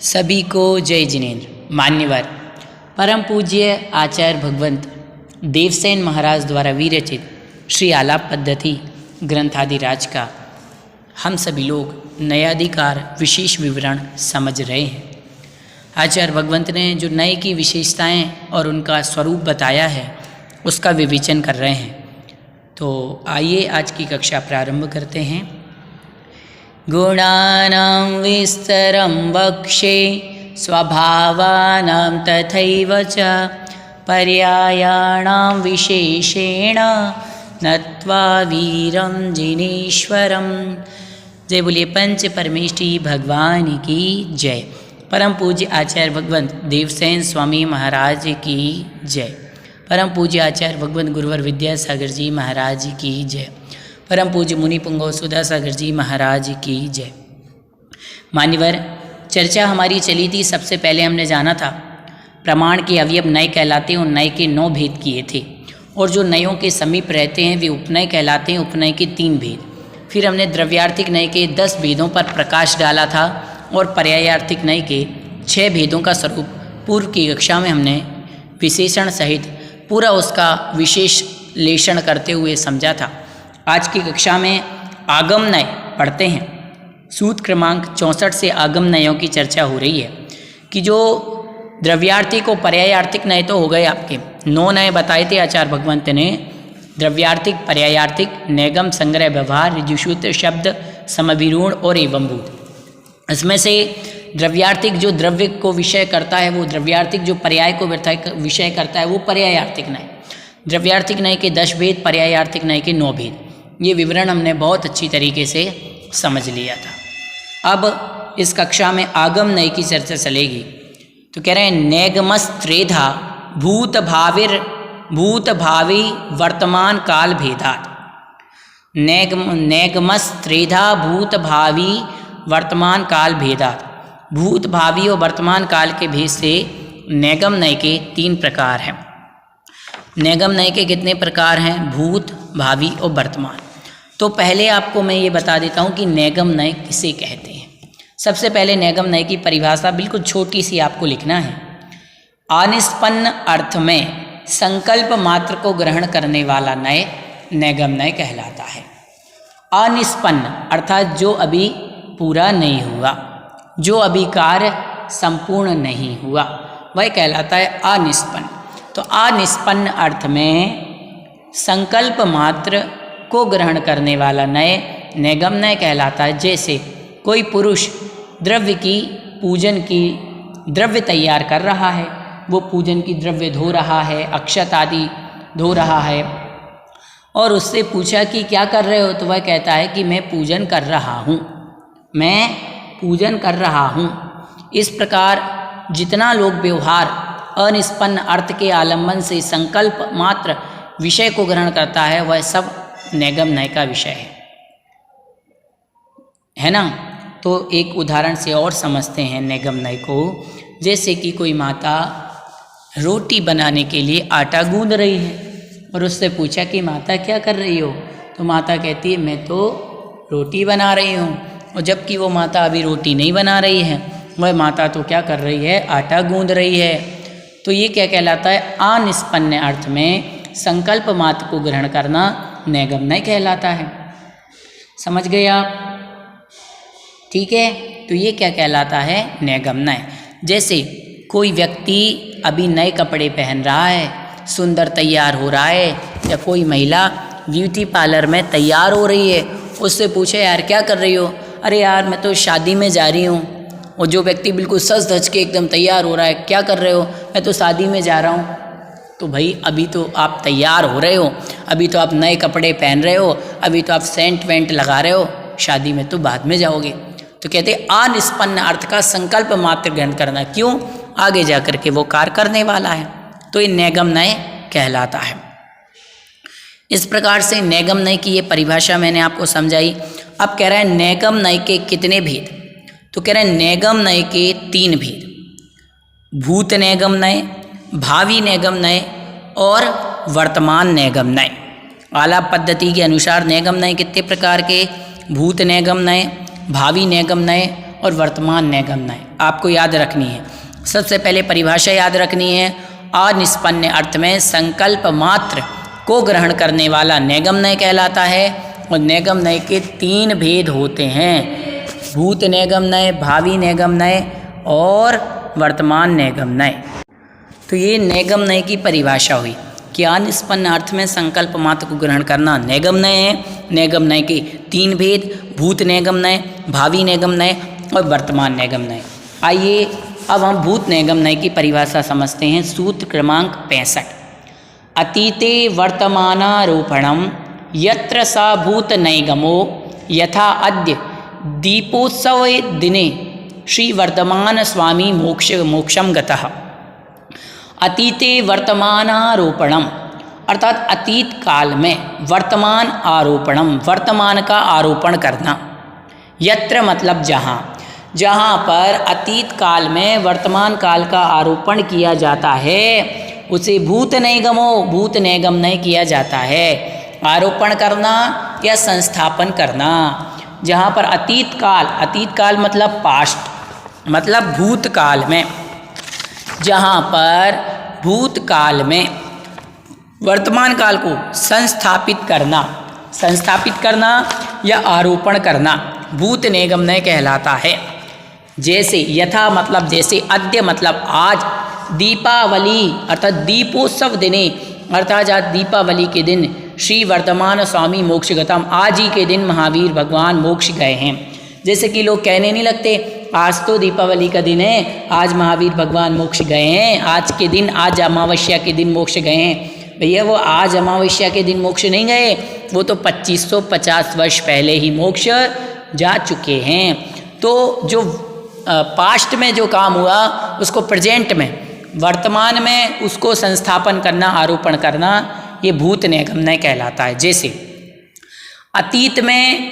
सभी को जय जिनेन्द्र। मान्यवर परम पूज्य आचार्य भगवंत देवसेन महाराज द्वारा विरचित श्री आलाप पद्धति ग्रंथादिराज का हम सभी लोग नयाधिकार विशेष विवरण समझ रहे हैं। आचार्य भगवंत ने जो नए की विशेषताएं और उनका स्वरूप बताया है उसका विवेचन कर रहे हैं। तो आइए आज की कक्षा प्रारंभ करते हैं। गुणानां विस्तरं वक्षे स्वभावानां तथैव च पर्यायाणां विशेषेण नत्वा वीरं जिनेश्वरम्। जय बोलिए पंच परमेष्ठी भगवान की जय। परम पूज्य आचार्य भगवंत देवसेन स्वामी महाराज की जय। परम पूज्य आचार्य भगवंत गुरुवर विद्यासागर जी महाराज की जय। परम पूज्य मुनि पुंगव सुधा सागर जी महाराज की जय। मान्यवर चर्चा हमारी चली थी। सबसे पहले हमने जाना था प्रमाण के अवयव नय कहलाते हैं और नय के 9 भेद किए थे, और जो नयों के समीप रहते हैं वे उपनय कहलाते हैं, उपनय के 3 भेद। फिर हमने द्रव्यार्थिक नय के 10 भेदों पर प्रकाश डाला था और पर्यायार्थिक नय के 6 भेदों का स्वरूप पूर्व की कक्षा में हमने विशेषण सहित पूरा उसका विशेषलेषण करते हुए समझा था। आज की कक्षा में आगम नय पढ़ते हैं। सूत्र क्रमांक 64 से आगम नयों की चर्चा हो रही है कि जो द्रव्यार्थिक और पर्यायार्थिक नय तो हो गए, आपके 9 नय बताए थे आचार्य भगवंत ने। द्रव्यार्थिक, पर्यायार्थिक, नेगम, संग्रह, व्यवहार, ऋजुसूत्र, शब्द, समभिरूढ़ और एवंभूत। इसमें से द्रव्यार्थिक जो द्रव्य को विषय करता है वो द्रव्यार्थिक, जो पर्याय को विषय करता है वो पर्यायार्थिक नय। द्रव्यार्थिक नय के 10 भेद, पर्यायार्थिक नय के 9 भेद। ये विवरण हमने बहुत अच्छी तरीके से समझ लिया था। अब इस कक्षा में आगम नय की चर्चा चलेगी। तो कह रहे हैं नेगमस्त्रेधा भूत भावी वर्तमान काल भेदात्। नेगमस्त्रेधा भूत भावी वर्तमान काल भेदात्। भूत, भावी और वर्तमान काल के भेद से नेगम नय के 3 प्रकार हैं। नेगम नय के कितने प्रकार हैं? भूत, भावी और वर्तमान। तो पहले आपको मैं ये बता देता हूँ कि नेगम नय किसे कहते हैं। सबसे पहले नेगम नय की परिभाषा बिल्कुल छोटी सी आपको लिखना है। अनिष्पन्न अर्थ में संकल्प मात्र को ग्रहण करने वाला नय नेगम नय कहलाता है। अनिष्पन्न अर्थात जो अभी पूरा नहीं हुआ, जो अभी कार्य संपूर्ण नहीं हुआ, वह कहलाता है अनिष्पन्न। तो अनिष्पन्न अर्थ में संकल्प मात्र को ग्रहण करने वाला नय नेगम नय कहलाता है। जैसे कोई पुरुष द्रव्य की पूजन की द्रव्य तैयार कर रहा है, वो पूजन की द्रव्य धो रहा है, अक्षत आदि धो रहा है, और उससे पूछा कि क्या कर रहे हो, तो वह कहता है कि मैं पूजन कर रहा हूँ, मैं पूजन कर रहा हूँ। इस प्रकार जितना लोग व्यवहार अनिष्पन्न अर्थ के आलम्बन से संकल्प मात्र विषय को ग्रहण करता है वह सब नेगम नय का विषय है ना। तो एक उदाहरण से और समझते हैं नेगम नय को। जैसे कि कोई माता रोटी बनाने के लिए आटा गूंद रही है और उससे पूछा कि माता क्या कर रही हो, तो माता कहती है मैं तो रोटी बना रही हूँ। और जबकि वो माता अभी रोटी नहीं बना रही है, वह माता तो क्या कर रही है, आटा गूंद रही है। तो ये क्या कहलाता है? अनिष्पन्न अर्थ में संकल्प मात्र को ग्रहण करना नेगम नय कहलाता है। समझ गए आप? ठीक है। तो ये क्या कहलाता है? नेगम नय। जैसे कोई व्यक्ति अभी नए कपड़े पहन रहा है, सुंदर तैयार हो रहा है, या कोई महिला ब्यूटी पार्लर में तैयार हो रही है, उससे पूछे यार क्या कर रही हो, अरे यार मैं तो शादी में जा रही हूँ। और जो व्यक्ति बिल्कुल सज धज के एकदम तैयार हो रहा है, क्या कर रहे हो, मैं तो शादी में जा रहा हूँ। तो भाई अभी तो आप तैयार हो रहे हो, अभी तो आप नए कपड़े पहन रहे हो, अभी तो आप सेंट वेंट लगा रहे हो, शादी में तो बाद में जाओगे। तो कहते हैं अनिष्पन्न अर्थ का संकल्प मात्र ग्रहण करना। क्यों? आगे जा कर के वो कार्य करने वाला है, तो ये नेगम नय कहलाता है। इस प्रकार से नेगम नय की ये परिभाषा मैंने आपको समझाई। अब कह रहे हैं नेगम नय के कितने भेद? तो कह रहे हैं नेगम नय के 3 भेद। भूत नेगम नय, भावी नेगम नय और वर्तमान नेगम नय। आलाप पद्धति के अनुसार नेगम नय कितने प्रकार के? भूत नेगम नय, भावी नेगम नय और वर्तमान नैगम नय आपको याद रखनी है। सबसे पहले परिभाषा याद रखनी है। अनिष्पन्न अर्थ में संकल्प मात्र को ग्रहण करने वाला नैगम नय कहलाता है। और नैगम नय के 3 भेद होते हैं, भूत नैगम नय, भावी नैगम नय और वर्तमान नैगम नय। तो ये नैगम नय की परिभाषा हुई कि अनिष्पन्न अर्थ में संकल्प मात्र को ग्रहण करना नैगम नय है। नैगम नय के 3 भेद, भूत नैगम नय, भावी नैगम नय और वर्तमान नैगम नय। आइए अब हम भूत नैगम नय की परिभाषा समझते हैं। सूत्र क्रमांक 65। अतीते वर्तमानारोपणम यत्र सा भूत नैगमो यथा अद्य दीपोत्सवे दिने श्री वर्धमान स्वामी मोक्षम गतः। अतीते वर्तमानारोपणम अर्थात अतीत काल में वर्तमान आरोपणम, वर्तमान का आरोपण करना। यत्र मतलब जहाँ, जहाँ पर अतीत काल में वर्तमान काल का आरोपण किया जाता है उसे भूत नैगमो, भूत नैगम नय किया जाता है। आरोपण करना या संस्थापन करना। जहाँ पर अतीत काल मतलब पास्ट, मतलब भूतकाल में, जहाँ पर भूतकाल में वर्तमान काल को संस्थापित करना या आरोपण करना भूत नैगम नय कहलाता है। जैसे यथा मतलब जैसे, अद्य मतलब आज, दीपावली अर्थात दीपोत्सव दिने अर्थात आज दीपावली के दिन श्री वर्धमान स्वामी मोक्षगतम, आज ही के दिन महावीर भगवान मोक्ष गए हैं। जैसे कि लोग कहने नहीं लगते आज तो दीपावली का दिन है, आज महावीर भगवान मोक्ष गए हैं, आज के दिन, आज अमावस्या के दिन मोक्ष गए हैं। भैया वो आज अमावस्या के दिन मोक्ष नहीं गए, वो तो 2550 वर्ष पहले ही मोक्ष जा चुके हैं। तो जो पास्ट में जो काम हुआ उसको प्रेजेंट में, वर्तमान में उसको संस्थापन करना, आरोपण करना, ये भूत नैगम नय कहलाता है। जैसे अतीत में,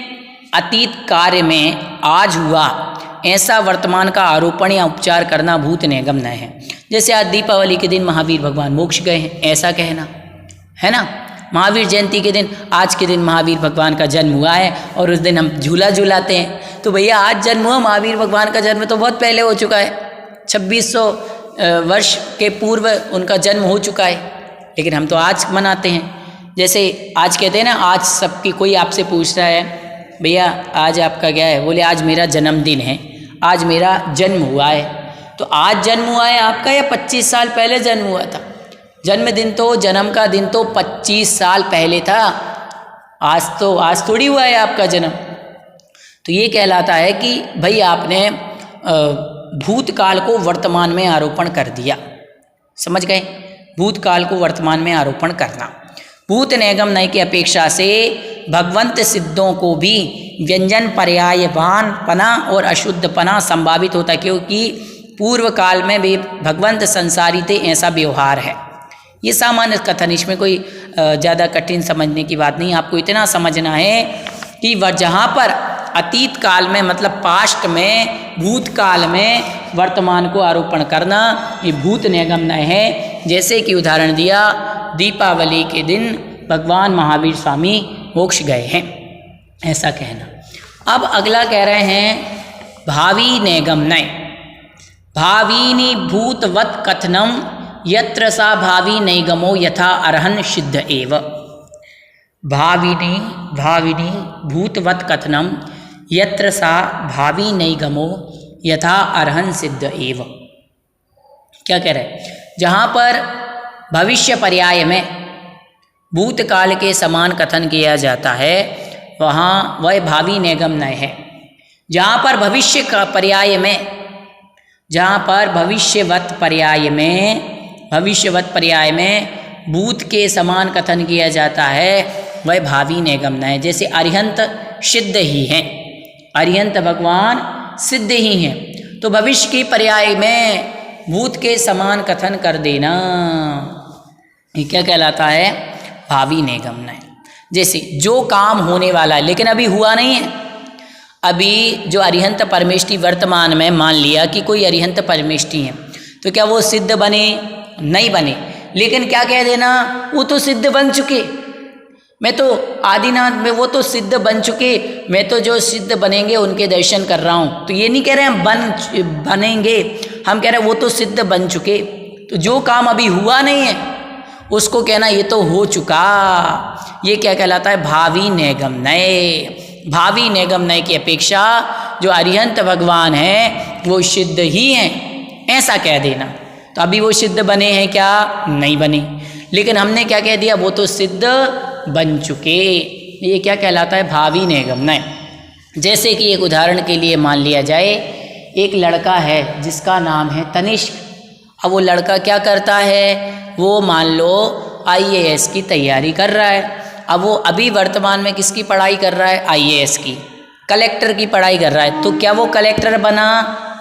अतीत कार्य में आज हुआ ऐसा वर्तमान का आरोपण या उपचार करना भूत नैगम नय है। जैसे आज दीपावली के दिन महावीर भगवान मोक्ष गए हैं, ऐसा कहना है ना। महावीर जयंती के दिन, आज के दिन महावीर भगवान का जन्म हुआ है और उस दिन हम झूला झूलाते हैं। तो भैया आज जन्म हुआ, महावीर भगवान का जन्म तो बहुत पहले हो चुका है, 2600 वर्ष के पूर्व उनका जन्म हो चुका है, लेकिन हम तो आज मनाते हैं। जैसे आज कहते हैं ना, आज सबकी, कोई आपसे पूछ रहा है भैया आज आपका क्या है, बोले आज मेरा जन्मदिन है, आज मेरा जन्म हुआ है। तो आज जन्म हुआ है आपका या 25 साल पहले जन्म हुआ था? जन्मदिन तो, जन्म का दिन तो 25 साल पहले था, आज थोड़ी हुआ है आपका जन्म। तो ये कहलाता है कि भाई आपने भूतकाल को वर्तमान में आरोपण कर दिया। समझ गए? भूतकाल को वर्तमान में आरोपण करना। भूत नैगम नय की अपेक्षा से भगवंत सिद्धों को भी व्यंजन पर्यायवान पना और अशुद्ध पना संभावित होता है, क्योंकि पूर्व काल में भी भगवंत संसारी थे, ऐसा व्यवहार है। ये सामान्य कथन, इसमें कोई ज़्यादा कठिन समझने की बात नहीं। आपको इतना समझना है कि वह जहाँ पर अतीत काल में मतलब पास्ट में, भूतकाल में वर्तमान को आरोपण करना ये भूत नैगम नय है। जैसे कि उदाहरण दिया, दीपावली के दिन भगवान महावीर स्वामी मोक्ष गए हैं, ऐसा कहना। अब अगला कह रहे हैं भावी नैगम नय। भावीनि भूतवत् कथनम यत्र सा भावी नैगमो यथा अर्हन् सिद्ध एव। भाविनी भूतवत् कथनम यत्र सा भावी नैगमो यथा अर्हन् सिद्ध एव। क्या कह रहे हैं? जहाँ पर भविष्य पर्याय में भूतकाल के समान कथन किया जाता है वहाँ वह भावी नैगम नय है। जहाँ पर भविष्य का पर्याय में, जहाँ पर भविष्यवत पर्याय में भूत के समान कथन किया जाता है वह भावी नैगम नय है। जैसे अरिहंत सिद्ध ही हैं, अरिहंत भगवान सिद्ध ही हैं, तो भविष्य के पर्याय में भूत के समान कथन कर देना ये क्या कहलाता है? भावी नैगम नय। जैसे जो काम होने वाला है लेकिन अभी हुआ नहीं है, अभी जो अरिहंत परमेष्टि वर्तमान में मान लिया कि कोई अरिहंत परमेष्टि है, तो क्या वो सिद्ध बने? नहीं बने। लेकिन क्या कह देना, वो तो सिद्ध बन चुके। मैं तो आदिनाथ में, वो तो सिद्ध बन चुके, मैं तो जो सिद्ध बनेंगे उनके दर्शन कर रहा हूँ। तो ये नहीं कह रहे हम बनेंगे, हम कह रहे हैं वो तो सिद्ध बन चुके। तो जो काम अभी हुआ नहीं है उसको कहना ये तो हो चुका। ये क्या कहलाता है? भावी नैगम्य। भावी नैगम्य की अपेक्षा जो अरिहंत भगवान हैं वो सिद्ध ही हैं, ऐसा कह देना। तो अभी वो सिद्ध बने हैं क्या? नहीं बने, लेकिन हमने क्या कह दिया? वो तो सिद्ध बन चुके। ये क्या कहलाता है? भावी नैगम्य। जैसे कि एक उदाहरण के लिए मान लिया जाए, एक लड़का है जिसका नाम है तनिष्क। अब वो लड़का क्या करता है? वो मान लो IAS की तैयारी कर रहा है। अब वो अभी वर्तमान में किसकी पढ़ाई कर रहा है? IAS की, कलेक्टर की पढ़ाई कर रहा है। तो क्या वो कलेक्टर बना?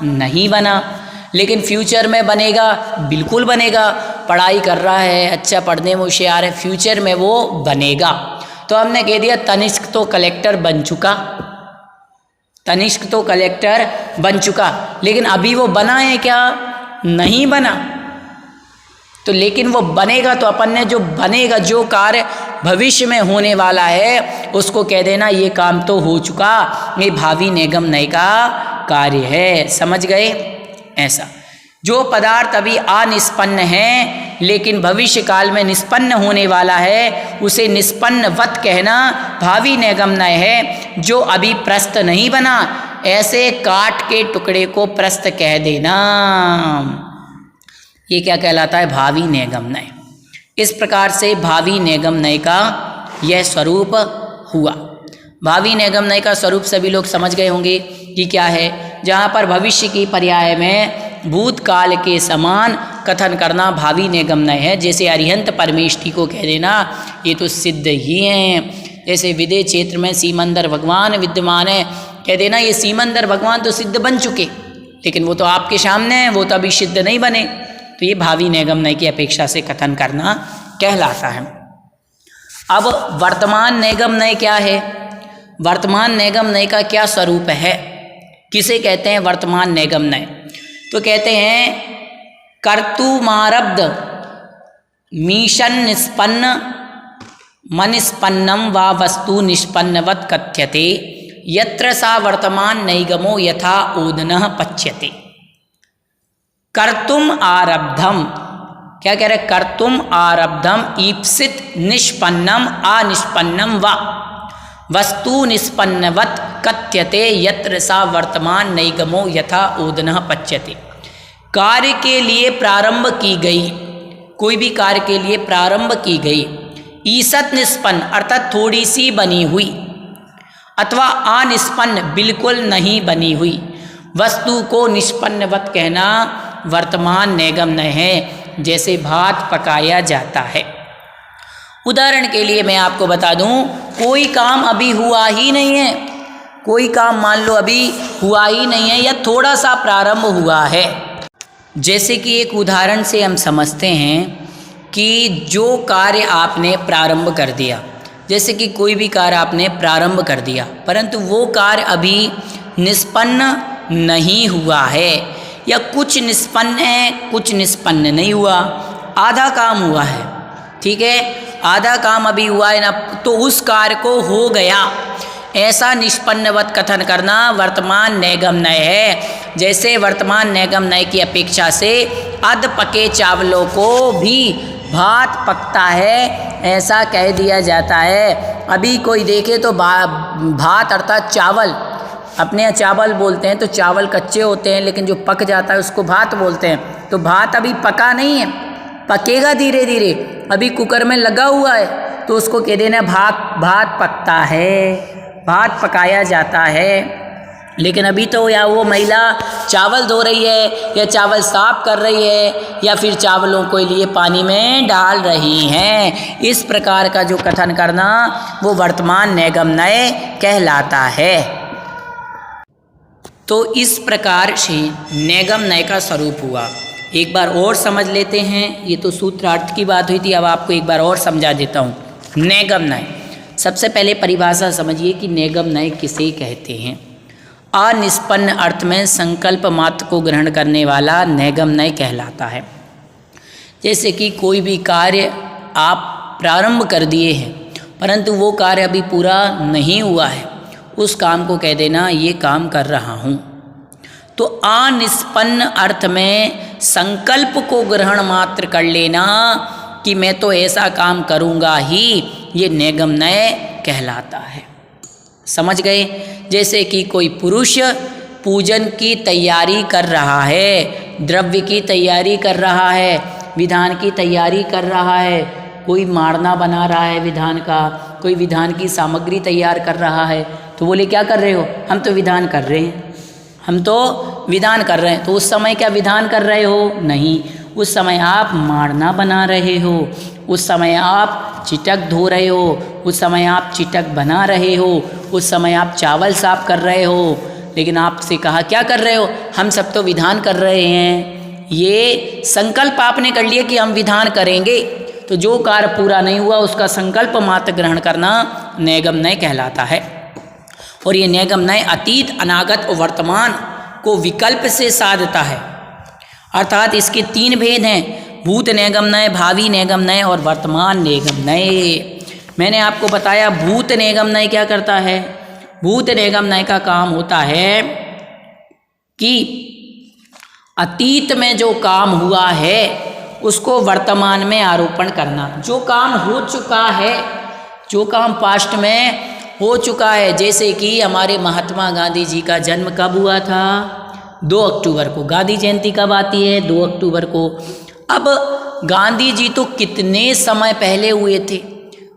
नहीं बना। लेकिन फ्यूचर में बनेगा? बिल्कुल बनेगा। पढ़ाई कर रहा है, अच्छा पढ़ने में होशियार है, फ्यूचर में वो बनेगा। तो हमने कह दिया तनिष्क तो कलेक्टर बन चुका, तनिष्क तो कलेक्टर बन चुका, लेकिन अभी वो बना है क्या? नहीं बना। तो लेकिन वो बनेगा, तो अपन ने जो बनेगा, जो कार्य भविष्य में होने वाला है, उसको कह देना ये काम तो हो चुका, ये भावी नैगम्य का कार्य है। समझ गए? ऐसा जो पदार्थ अभी अनिष्पन्न है लेकिन भविष्य काल में निष्पन्न होने वाला है, उसे निष्पन्नवत कहना भावी नैगम्य है। जो अभी प्रस्थ नहीं बना, ऐसे काट के टुकड़े को प्रस्थ कह देना। ये क्या कहलाता है? भावी नैगम्य। इस प्रकार से भावी नैगम्य का यह स्वरूप हुआ। भावी नैगम्य का स्वरूप सभी लोग समझ गए होंगे कि क्या है। जहाँ पर भविष्य की पर्याय में भूतकाल के समान कथन करना भावी नैगम्य है। जैसे अरिहंत परमेष्टि को कह देना ये तो सिद्ध ही हैं। जैसे विदेह क्षेत्र में सीमंदर भगवान विद्यमान है, कह देना ये सीमंदर भगवान तो सिद्ध बन चुके, लेकिन वो तो आपके सामने है, वो तो अभी सिद्ध नहीं बने। तो ये भावी नैगम्य की अपेक्षा से कथन करना कहलाता है। अब वर्तमान नैगम्य क्या है? वर्तमान नैगम्य का क्या स्वरूप है? किसे कहते हैं वर्तमान नैगम्य? तो कहते हैं कर्तुमारब्ध मीशन निष्पन्न मनिष्पन्नम व वस्तु निष्पन्नवत कथ्यते यत्र सा वर्तमान नैगमो यथा ओदनः पच्यते। कर्तुम आरब्धम, क्या कह रहे? कर्तुम आरब्धम ईप्सित निष्पन्नम अनिष्पन्नम व वस्तु निष्पन्नवत कथ्यते यत्र सा वर्तमान नैगमो यथा ओदनः पच्यते। कार्य के लिए प्रारंभ की गई, कोई भी कार्य के लिए प्रारंभ की गई ईसत निष्पन्न अर्थात थोड़ी सी बनी हुई, अथवा अनिष्पन्न बिल्कुल नहीं बनी हुई वस्तु को निष्पन्नवत कहना वर्तमान नैगम्य है। जैसे भात पकाया जाता है। उदाहरण के लिए मैं आपको बता दूं, कोई काम अभी हुआ ही नहीं है, कोई काम मान लो अभी हुआ ही नहीं है या थोड़ा सा प्रारंभ हुआ है। जैसे कि एक उदाहरण से हम समझते हैं कि जो कार्य आपने प्रारंभ कर दिया, जैसे कि कोई भी कार्य आपने प्रारंभ कर दिया परंतु वो कार्य अभी निष्पन्न नहीं हुआ है, या कुछ निष्पन्न है कुछ निष्पन्न नहीं हुआ, आधा काम हुआ है, ठीक है, आधा काम अभी हुआ है ना, तो उस कार्य को हो गया ऐसा निष्पन्नवत कथन करना वर्तमान नैगम्य है। जैसे वर्तमान नैगम्य की अपेक्षा से अध पके चावलों को भी भात पकता है ऐसा कह दिया जाता है। अभी कोई देखे तो भात अर्थात चावल, अपने यहाँ चावल बोलते हैं तो चावल कच्चे होते हैं, लेकिन जो पक जाता है उसको भात बोलते हैं। तो भात अभी पका नहीं है, पकेगा धीरे धीरे, अभी कुकर में लगा हुआ है तो उसको कह देना भात पकता है, भात पकाया जाता है। लेकिन अभी तो या वो महिला चावल धो रही है या चावल साफ कर रही है या फिर चावलों को लिए पानी में डाल रही हैं। इस प्रकार का जो कथन करना वो वर्तमान नैगम्य कहलाता है। तो इस प्रकार से नैगम्य का स्वरूप हुआ। एक बार और समझ लेते हैं, ये तो सूत्रार्थ की बात हुई थी, अब आपको एक बार और समझा देता हूँ। नैगम्य, सबसे पहले परिभाषा समझिए कि नैगम्य किसे कहते हैं। अनिष्पन्न अर्थ में संकल्प मात्र को ग्रहण करने वाला नैगम्य कहलाता है। जैसे कि कोई भी कार्य आप प्रारंभ कर दिए हैं परंतु वो कार्य अभी पूरा नहीं हुआ है, उस काम को कह देना ये काम कर रहा हूँ। तो अनिष्पन्न अर्थ में संकल्प को ग्रहण मात्र कर लेना कि मैं तो ऐसा काम करूँगा ही, ये नैगम्य कहलाता है। समझ गए? जैसे कि कोई पुरुष पूजन की तैयारी कर रहा है, द्रव्य की तैयारी कर रहा है, विधान की तैयारी कर रहा है, कोई मारना बना रहा है विधान का, कोई विधान की सामग्री तैयार कर रहा है, तो बोले क्या कर रहे हो? हम तो विधान कर रहे हैं, हम तो विधान कर रहे हैं। तो उस समय क्या विधान कर रहे हो? नहीं, उस समय आप मारना बना रहे हो, उस समय आप चिटक धो रहे हो, उस समय आप चिटक बना रहे हो, उस समय आप चावल साफ कर रहे हो। लेकिन आपसे कहा क्या कर रहे हो? हम सब तो विधान कर रहे हैं। ये संकल्प आपने कर लिया कि हम विधान करेंगे, तो जो कार्य पूरा नहीं हुआ उसका संकल्प मात्र ग्रहण करना नैगम्य कहलाता है। और ये नैगम्य अतीत, अनागत और वर्तमान को विकल्प से साधता है। अर्थात इसके 3 भेद हैं, भूत नैगम्य, भावी नैगम्य और वर्तमान नैगम्य। मैंने आपको बताया भूत नैगम्य क्या करता है। भूत नैगम्य का काम होता है कि अतीत में जो काम हुआ है उसको वर्तमान में आरोपण करना। जो काम हो चुका है, जो काम पास्ट में हो चुका है, जैसे कि हमारे महात्मा गांधी जी का जन्म कब हुआ था? 2 अक्टूबर को। गांधी जयंती कब आती है? 2 अक्टूबर को। अब गांधी जी तो कितने समय पहले हुए थे,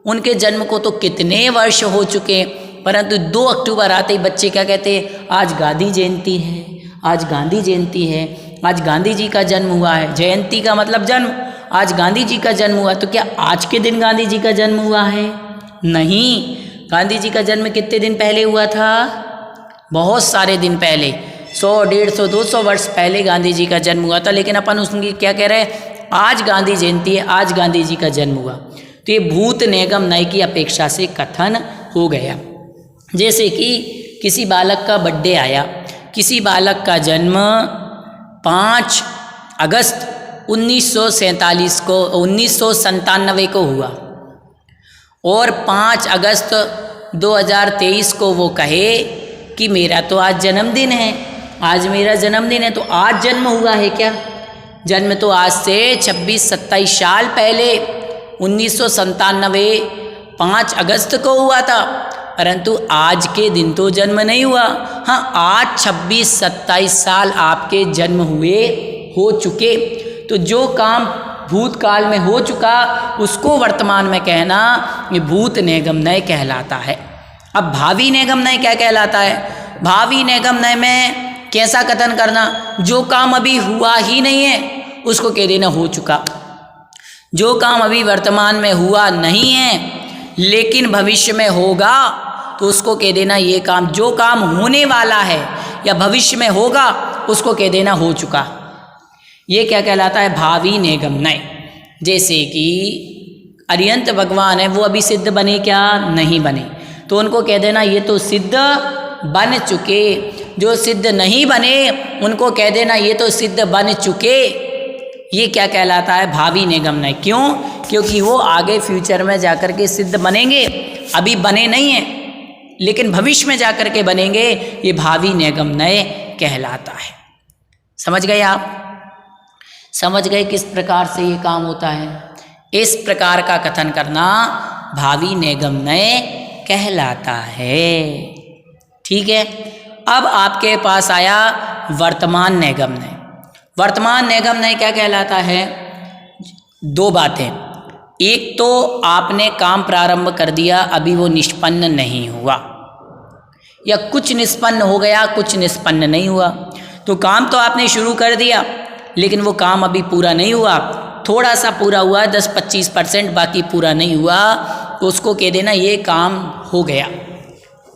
उनके जन्म को तो कितने वर्ष हो चुके, परंतु 2 अक्टूबर आते ही बच्चे क्या कहते हैं? आज गांधी जयंती है, आज गांधी जयंती है, आज गांधी जी का जन्म हुआ है। जयंती का मतलब जन्म, आज गांधी जी का जन्म हुआ। तो क्या आज के दिन गांधी जी का जन्म हुआ है? नहीं, गांधी जी का जन्म कितने दिन पहले हुआ था? बहुत सारे दिन पहले, 100, 150, 200 वर्ष पहले गांधी जी का जन्म हुआ था। लेकिन अपन उसकी क्या कह रहे हैं? आज गांधी जयंती है, आज गांधी जी का जन्म हुआ। तो ये भूत नैगम्य की अपेक्षा से कथन हो गया। जैसे कि किसी बालक का बर्थडे आया, किसी बालक का जन्म 5 अगस्त 1947 को 1997 को हुआ और 5 अगस्त 2023 को वो कहे कि मेरा तो आज जन्मदिन है, आज मेरा जन्मदिन है। तो आज जन्म हुआ है क्या? जन्म तो आज से 26-27 साल पहले 1997 5 अगस्त को हुआ था, परंतु आज के दिन तो जन्म नहीं हुआ। हाँ, आज 26-27 साल आपके जन्म हुए हो चुके। तो जो काम भूतकाल में हो चुका उसको वर्तमान में कहना ये भूत नैगम्य कहलाता है। अब भावी नैगम्य क्या कहलाता है? भावी नैगम्य में कैसा कथन करना? जो काम अभी हुआ ही नहीं है उसको कह देना हो चुका। जो काम अभी वर्तमान में हुआ नहीं है लेकिन भविष्य में होगा तो उसको कह देना ये काम। जो काम होने वाला है या भविष्य में होगा उसको कह देना हो चुका। ये क्या कहलाता है? भावी नैगम्य। जैसे कि अरिहंत भगवान है, वो अभी सिद्ध बने क्या? नहीं बने, तो उनको कह देना ये तो सिद्ध बन चुके। जो सिद्ध नहीं बने उनको कह देना ये तो सिद्ध बन चुके। ये क्या कहलाता है? भावी नैगम्य। क्यों? क्योंकि वो आगे फ्यूचर में जाकर के सिद्ध बनेंगे, अभी बने नहीं हैं लेकिन भविष्य में जाकर के बनेंगे। ये भावी नैगम्य कहलाता है। समझ गए आप? समझ गए किस प्रकार से ये काम होता है? इस प्रकार का कथन करना भावी नैगम्य कहलाता है। ठीक है, अब आपके पास आया वर्तमान नैगम्य। वर्तमान नैगम्य क्या कहलाता है? 2 बातें। एक तो आपने काम प्रारंभ कर दिया, अभी वो निष्पन्न नहीं हुआ, या कुछ निष्पन्न हो गया, कुछ निष्पन्न नहीं हुआ। तो काम तो आपने शुरू कर दिया लेकिन वो काम अभी पूरा नहीं हुआ, थोड़ा सा पूरा हुआ, 10-25%, बाकी पूरा नहीं हुआ, तो उसको कह देना ये काम हो गया।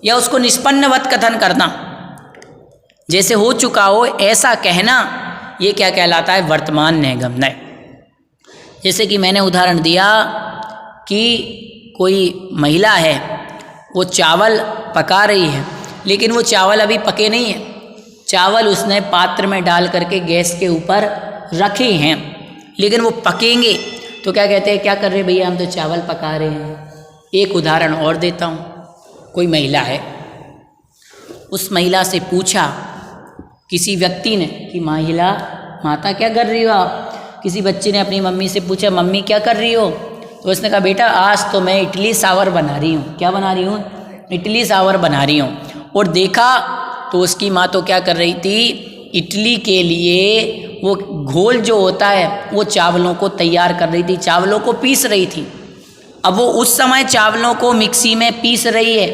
या उसको निष्पन्नवत कथन करना, जैसे हो चुका हो ऐसा कहना, ये क्या कहलाता है? वर्तमान नैगम्य। जैसे कि मैंने उदाहरण दिया कि कोई महिला है, वो चावल पका रही है लेकिन वो चावल अभी पके नहीं हैं। चावल उसने पात्र में डाल करके गैस के ऊपर रखे हैं लेकिन वो पकेंगे। तो क्या कहते हैं? क्या कर रहे हैं भैया? हम तो चावल पका रहे हैं। एक उदाहरण और देता हूँ। कोई महिला है, उस महिला से पूछा किसी व्यक्ति ने कि माता क्या कर रही हो आप। किसी बच्चे ने अपनी मम्मी से पूछा मम्मी क्या कर रही हो, तो उसने कहा बेटा आज तो मैं इडली सांभर बना रही हूँ। क्या बना रही हूँ? इडली सांभर बना रही हूँ। और देखा तो उसकी माँ तो क्या कर रही थी, इडली के लिए वो घोल जो होता है वो चावलों को तैयार कर रही थी, चावलों को पीस रही थी। अब वो उस समय चावलों को मिक्सी में पीस रही है,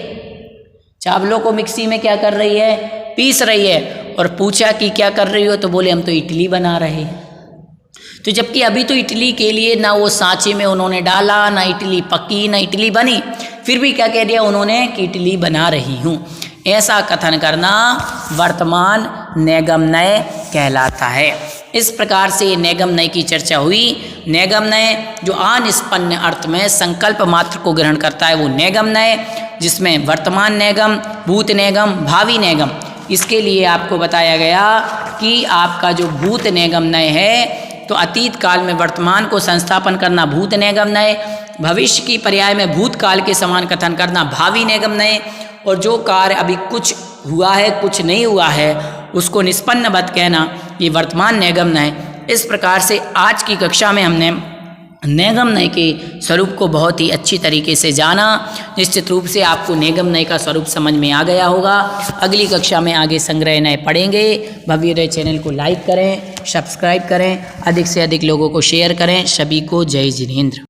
चावलों को मिक्सी में क्या कर रही है, पीस रही है। और पूछा कि क्या कर रही हो, तो बोले हम तो इडली बना रहे हैं। तो जबकि अभी तो इडली के लिए ना वो सांचे में उन्होंने डाला, ना इडली पकी, ना इडली बनी, फिर भी क्या कह दिया उन्होंने कि इडली बना रही हूँ। ऐसा कथन करना वर्तमान नैगम्य कहलाता है। इस प्रकार से नैगम्य की चर्चा हुई। नैगम्य जो अनिष्पन्न अर्थ में संकल्प मात्र को ग्रहण करता है वो नैगम्य, जिसमें वर्तमान नैगम, भूत नैगम, भावी नैगम। इसके लिए आपको बताया गया कि आपका जो भूत नैगम्य है तो अतीत काल में वर्तमान को संस्थापन करना भूत नैगम्य, भविष्य की पर्याय में भूतकाल के समान कथन करना भावी नैगम्य, और जो कार्य अभी कुछ हुआ है कुछ नहीं हुआ है उसको निष्पन्नवत कहना ये वर्तमान नैगम्य है। इस प्रकार से आज की कक्षा में हमने नैगम्य के स्वरूप को बहुत ही अच्छी तरीके से जाना। निश्चित रूप से आपको नैगम्य का स्वरूप समझ में आ गया होगा। अगली कक्षा में आगे संग्रह नए पढ़ेंगे। भव्योदय चैनल को लाइक करें, सब्सक्राइब करें, अधिक से अधिक लोगों को शेयर करें। सभी को जय जिनेंद्र।